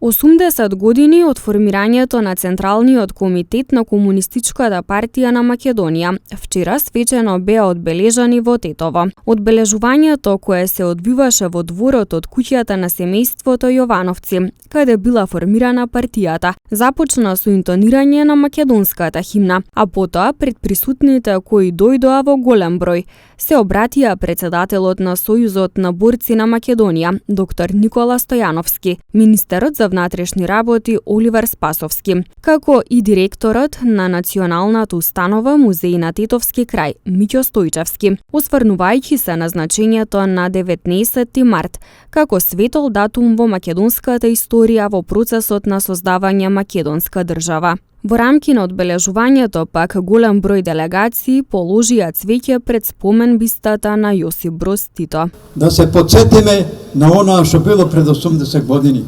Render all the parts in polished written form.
80 години од формирањето на Централниот комитет на Комунистичката партија на Македонија. Вчера свечено беа одбележани во Тетово. Одбележувањето кое се одвиваше во дворот од куќата на семејството Јовановци, каде била формирана партијата, започна со интонирање на македонската химна, а потоа пред присутните кои дојдоа во голем број, се обратија председателот на Сојузот на борци на Македонија, доктор Никола Стојановски, министерот за внатрешни работи Оливер Спасовски, како и директорот на Националната установа Музеј на Тетовски крај Миќо Стојчевски, осврнувајќи се на значењето на 19 март како светол датум во македонската историја во процесот на создавање македонска држава. Во рамки на одбележувањето пак голем број делегации положија цвеќе пред спомен бистата на Јосип Броз Тито. Да се подсетиме на оно што било пред 80 години.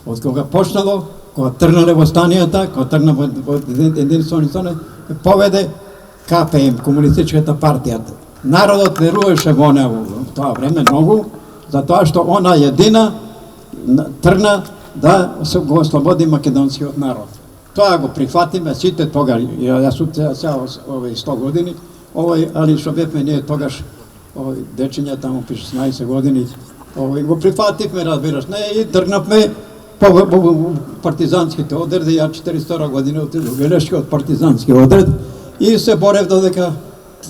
Од кога почнало, кога тргнале во станијата, кога тргна во единствено поведе КПМ, Комунистичката партијата. Народот веруваше во неа во тоа време многу, затоа што она едина тргна да се го ослободи македонскиот народ. Тоа го прифатиме сите тогаш, јас сум овој 100 години, али што бевме ние тогаш, дечиња таму 16 години, го прифативме, разбираш, не, и тргнавме по партизанските одреди, ја 42 години отидов Велешкиот партизански одред и се борев додека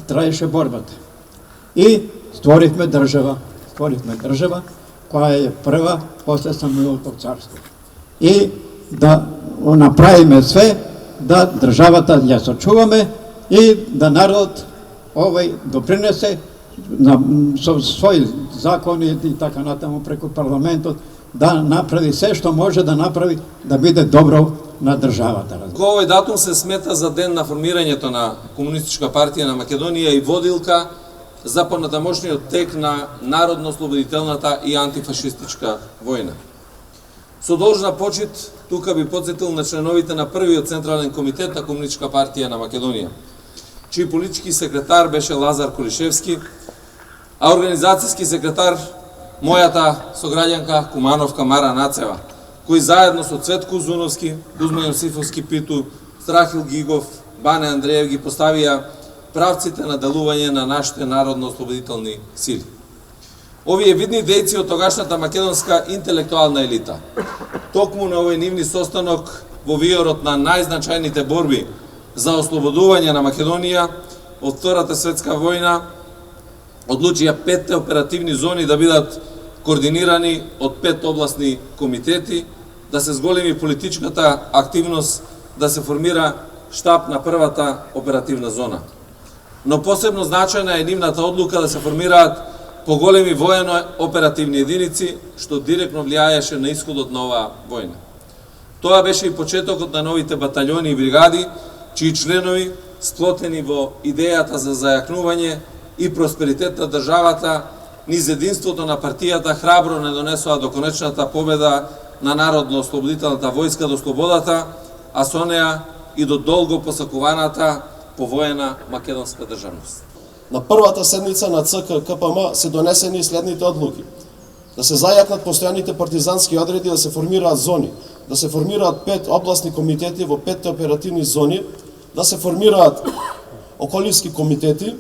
траеше борбата. И створивме држава, која е прва после Самуиловото царство. И да направиме све да државата ја сочуваме и да народот допринесе со своји закони и така натаму преку парламентот да направи се што може да направи да биде добро на државата. Овој датум се смета за ден на формирањето на Комунистичка партија на Македонија и водилка за понатамошниот тек на народно-ослободителната и антифашистичка војна. Со должна почит, тука би подсетил на членовите на првиот Централен комитет на Комунистичка партија на Македонија, чиј политички секретар беше Лазар Колишевски, а организацијски секретар мојата сограѓанка Кумановка Мара Нацева, кои заедно со Цветко Зуновски, Кузма Јосифовски Питу, Страхил Гигов, Бане Андреев ги поставија правците на делување на нашите народно-ослободителни сили. Овие видни дејци од тогашната македонска интелектуална елита, токму на овој нивни состанок во виорот на најзначајните борби за ослободување на Македонија од Втората светска војна, одлучија 5 оперативни зони да бидат координирани од 5 областни комитети, да се зголеми политичката активност, да се формира штаб на првата оперативна зона. Но посебно значајна е нивната одлука да се формираат поголеми воено-оперативни единици, што директно влијаеше на исходот на оваа војна. Тоа беше и почетокот на новите баталјони и бригади, чии членови, сплотени во идејата за зајакнување и просперитет на државата, низ единството на партијата храбро не донесоа до конечната победа на народно-ослободителната војска до слободата, а со неа и до долго посакуваната повоена македонска државност. На првата седница на ЦК КПМ се донесени следните одлуки: да се зајакнат постојаните партизански одреди, да се формираат зони, да се формираат 5 областни комитети во 5 оперативни зони, да се формираат околински комитети,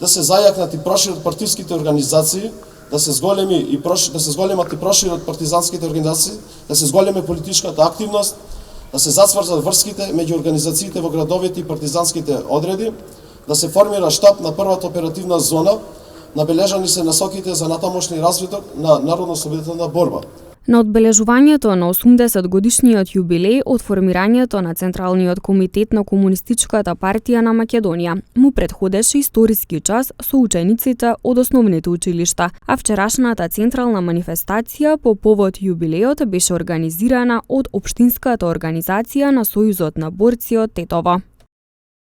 да се зајакнат и прошират партиските организации, да се зголемат и прошират партизанските организации, да се зголеме политичката активност, да се зацврзат врските меѓу организациите во градовите и партизанските одреди, да се формира штаб на првата оперативна зона, набележани се насоките за натамошни развиток на народно-ослободителна борба. На одбележувањето на 80 годишниот јубилеј од формирањето на Централниот комитет на Комунистичката партија на Македонија му претходеше историски час со учениците од основните училишта, а вчерашната централна манифестација по повод јубилејот беше организирана од Општинската организација на Сојузот на борци од Тетово.